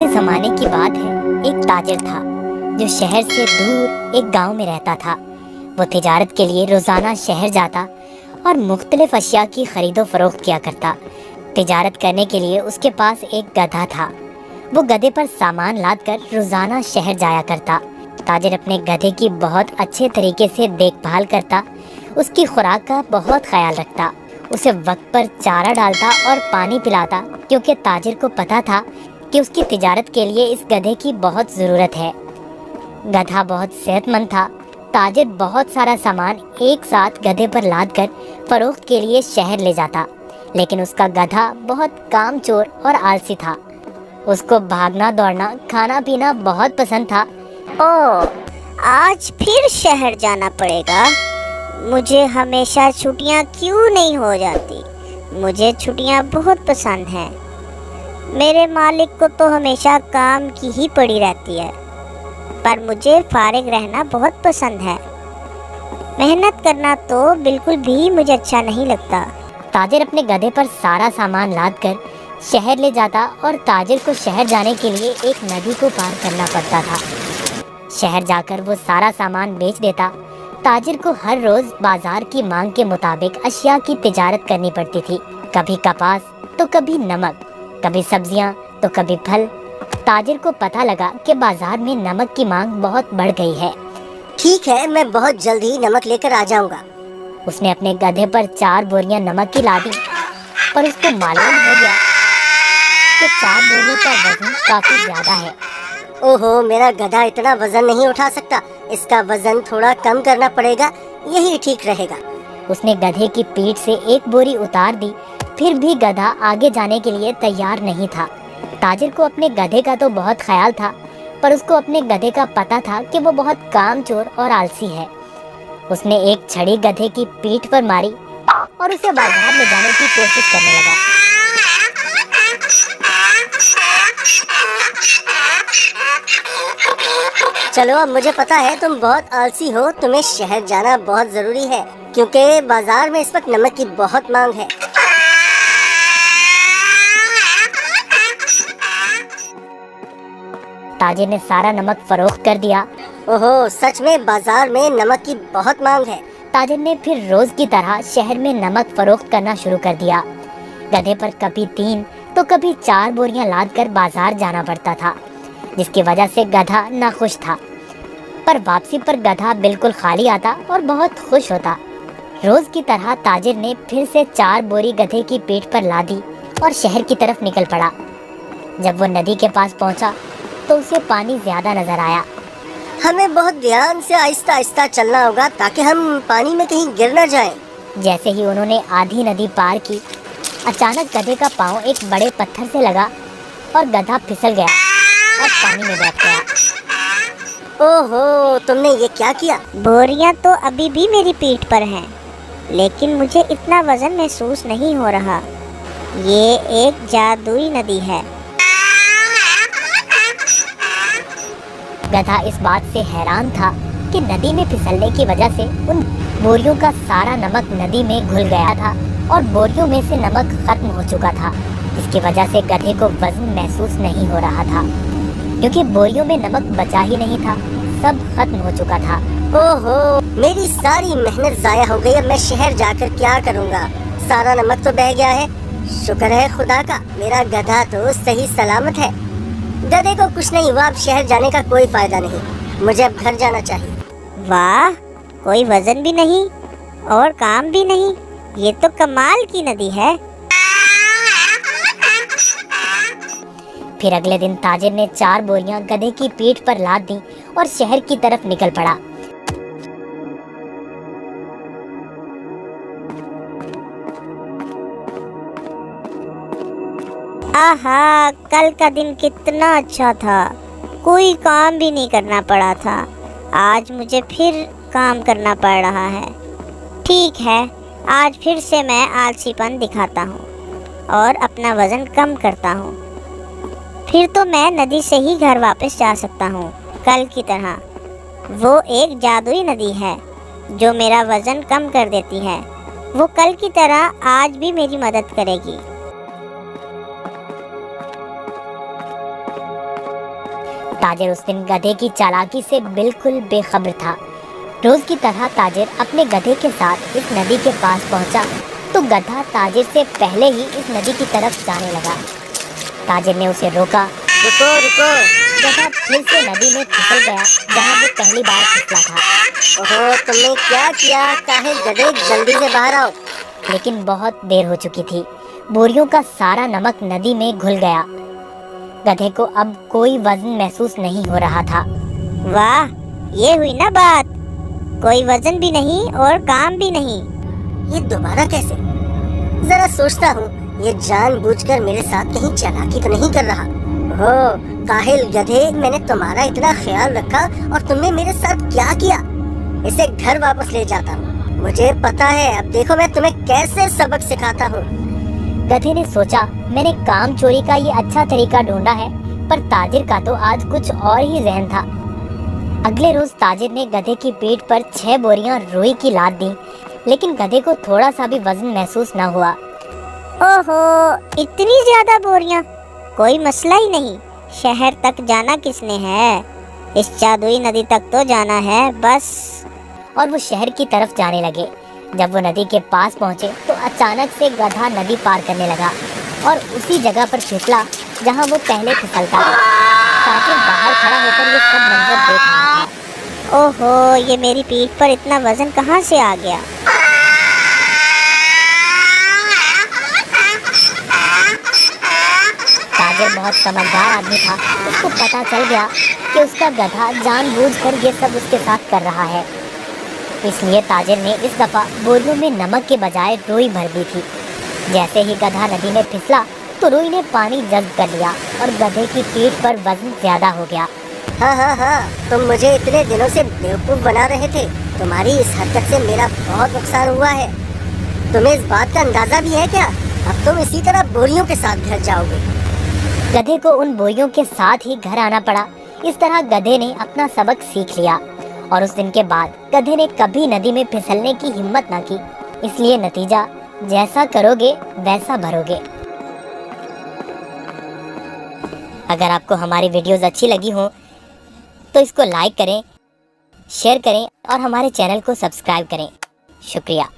जमाने की बात है। एक ताजिर था जो शहर से दूर एक गांव में रहता था। वो तिजारत के लिए रोजाना शहर जाता और मुख्तलिफ अशिया की खरीदो फरोख्त किया करता। तिजारत करने के लिए उसके पास एक गधा था। वो गधे पर सामान लादकर रोजाना शहर जाया करता। ताजिर अपने गधे की बहुत अच्छे तरीके से देखभाल करता, उसकी खुराक का बहुत ख्याल रखता, उसे वक्त पर चारा डालता और पानी पिलाता, क्योंकि ताजिर को पता था कि उसकी तिजारत के लिए इस गधे की बहुत ज़रूरत है। गधा बहुत सेहतमंद था। ताजिर बहुत सारा सामान एक साथ गधे पर लादकर फरोख्त के लिए शहर ले जाता, लेकिन उसका गधा बहुत कामचोर और आलसी था। उसको भागना दौड़ना खाना पीना बहुत पसंद था। ओह, आज फिर शहर जाना पड़ेगा। मुझे हमेशा छुट्टियां क्यों नहीं हो जाती? मुझे छुट्टियां बहुत पसंद हैं। मेरे मालिक को तो हमेशा काम की ही पड़ी रहती है, पर मुझे फारिग रहना बहुत पसंद है। मेहनत करना तो बिल्कुल भी मुझे अच्छा नहीं लगता। ताजिर अपने गधे पर सारा सामान लादकर शहर ले जाता और ताजिर को शहर जाने के लिए एक नदी को पार करना पड़ता था। शहर जाकर वो सारा सामान बेच देता। ताजिर को हर रोज बाजार की मांग के मुताबिक अशिया की तिजारत करनी पड़ती थी। कभी कपास तो कभी नमक, कभी सब्जियां तो कभी फल। ताजिर को पता लगा कि बाजार में नमक की मांग बहुत बढ़ गई है। ठीक है, मैं बहुत जल्द ही नमक लेकर आ जाऊंगा। उसने अपने गधे पर 4 बोरियां नमक की लादी, पर उसको मालूम हो गया कि 4 बोरियों का वजन काफी ज्यादा है। ओहो, मेरा गधा इतना वजन नहीं उठा सकता। इसका वजन थोड़ा कम करना पड़ेगा, यही ठीक रहेगा। उसने गधे की पीठ से एक बोरी उतार दी, फिर भी गधा आगे जाने के लिए तैयार नहीं था। ताजिर को अपने गधे का तो बहुत ख्याल था, पर उसको अपने गधे का पता था कि वो बहुत कामचोर और आलसी है। उसने एक छड़ी गधे की पीठ पर मारी और उसे बाजार ले जाने की कोशिश करने लगा। चलो, अब मुझे पता है तुम बहुत आलसी हो। तुम्हें शहर जाना बहुत जरूरी है, क्योंकि बाजार में इस वक्त नमक की बहुत मांग है। ताजिर ने सारा नमक फरोख्त कर दिया। ओहो, सच में बाजार में नमक की बहुत मांग है। ताजिर ने फिर रोज की तरह शहर में नमक फरोख्त करना शुरू कर दिया। गधे पर कभी 3 तो कभी 4 बोरियां लादकर बाजार जाना पड़ता था, जिसकी वजह से गधा नाखुश था। पर वापसी पर गधा बिल्कुल खाली आता और बहुत खुश होता। रोज की तरह ताजिर ने फिर से 4 बोरी गधे की पीठ पर लादी और शहर की तरफ निकल पड़ा। जब वो नदी के पास पहुंचा तो उसे पानी ज्यादा नजर आया। हमें बहुत ध्यान से आहिस्ता आहिस्ता चलना होगा, ताकि हम पानी में कहीं गिर न जाएं। जैसे ही उन्होंने आधी नदी पार की, अचानक गधे का पाँव एक बड़े पत्थर से लगा और गधा फिसल गया और पानी में बैठ गया। ओहो, तुमने ये क्या किया? बोरियां तो अभी भी मेरी पीठ पर हैं, लेकिन मुझे इतना वजन महसूस नहीं हो रहा। ये एक जादुई नदी है। गधा इस बात से हैरान था कि नदी में फिसलने की वजह से उन बोरियों का सारा नमक नदी में घुल गया था और बोरियों में से नमक खत्म हो चुका था। इसकी वजह से गधे को वजन महसूस नहीं हो रहा था, क्योंकि बोरियों में नमक बचा ही नहीं था, सब खत्म हो चुका था। ओहो, मेरी सारी मेहनत जाया हो गई। अब मैं शहर जाकर क्या करूँगा? सारा नमक तो बह गया है। शुक्र है खुदा का, मेरा गधा तो सही सलामत है। गधे को कुछ नहीं हुआ। अब शहर जाने का कोई फायदा नहीं। मुझे अब घर जाना चाहिए। वाह, कोई वजन भी नहीं और काम भी नहीं। ये तो कमाल की नदी है। फिर अगले दिन ताजिर ने 4 बोरियां गधे की पीठ पर लाद दी और शहर की तरफ निकल पड़ा। आहा, कल का दिन कितना अच्छा था। कोई काम भी नहीं करना पड़ा था। आज मुझे फिर काम करना पड़ रहा है। ठीक है, आज फिर से मैं आलसीपन दिखाता हूँ और अपना वजन कम करता हूँ। फिर तो मैं नदी से ही घर वापस जा सकता हूँ कल की तरह। वो एक जादुई नदी है जो मेरा वजन कम कर देती है। वो कल की तरह आज भी मेरी मदद करेगी। ताजिर उस दिन गधे की चालाकी से बिल्कुल बेखबर था। रोज की तरह ताजिर अपने गधे के साथ इस नदी के पास पहुंचा तो गधा ताजिर से पहले ही इस नदी की तरफ जाने लगा। ताजिर ने उसे रोका। रुको रुको। गधा फिर से नदी में फिसल गया जहाँ वो पहली बार फिसला था। ओहो, तुमने क्या किया? काहे गधे, जल्दी से बाहर आओ। लेकिन बहुत देर हो चुकी थी। बोरियों का सारा नमक नदी में घुल गया। गधे को अब कोई वजन महसूस नहीं हो रहा था। वाह, ये हुई ना बात। कोई वजन भी नहीं और काम भी नहीं। ये दोबारा कैसे? जरा सोचता हूँ, ये जानबूझकर मेरे साथ कहीं चालाकी तो नहीं कर रहा। हो काहिल गधे, मैंने तुम्हारा इतना ख्याल रखा और तुमने मेरे साथ क्या किया? इसे घर वापस ले जाता हूँ। मुझे पता है, अब देखो मैं तुम्हें कैसे सबक सिखाता हूँ। गधे ने सोचा, मैंने काम चोरी का ये अच्छा तरीका ढूंढा है, पर ताजिर का तो आज कुछ और ही जहन था। अगले रोज ताजिर ने गधे की पीठ पर 6 बोरियां रुई की लाद दी, लेकिन गधे को थोड़ा सा भी वजन महसूस न हुआ। ओहो, इतनी ज्यादा बोरियां? कोई मसला ही नहीं। शहर तक जाना किसने है? इस जादुई नदी तक तो जाना है बस। और वो शहर की तरफ जाने लगे। जब वो नदी के पास पहुंचे तो अचानक से गधा नदी पार करने लगा और उसी जगह पर फिसला जहां वो पहले फिसलता था। ताजिर बाहर खड़ा होकर ये सब मंजर देख रहा था। ओहो, ये मेरी पीठ पर इतना वजन कहाँ से आ गया? ताजिर बहुत समझदार आदमी था। उसको पता चल गया कि उसका गधा जानबूझकर ये सब उसके साथ कर रहा है। इसलिए ताजिर ने इस दफा बोरियों में नमक के बजाय रुई भर दी थी। जैसे ही गधा नदी में फिसला तो रुई ने पानी जज्ब कर लिया और गधे की पीठ पर वजन ज्यादा हो गया। हाँ, तुम मुझे इतने दिनों से बेवकूफ बना रहे थे। तुम्हारी इस हरकत से मेरा बहुत नुकसान हुआ है। तुम्हें इस बात का अंदाजा भी है क्या? अब तुम इसी तरह बोरियों के साथ घर जाओगे। गधे को उन बोरियों के साथ ही घर आना पड़ा। इस तरह गधे ने अपना सबक सीख लिया और उस दिन के बाद गधे ने कभी नदी में फिसलने की हिम्मत ना की। इसलिए नतीजा, जैसा करोगे वैसा भरोगे। अगर आपको हमारी वीडियोस अच्छी लगी हो तो इसको लाइक करें, शेयर करें और हमारे चैनल को सब्सक्राइब करें। शुक्रिया।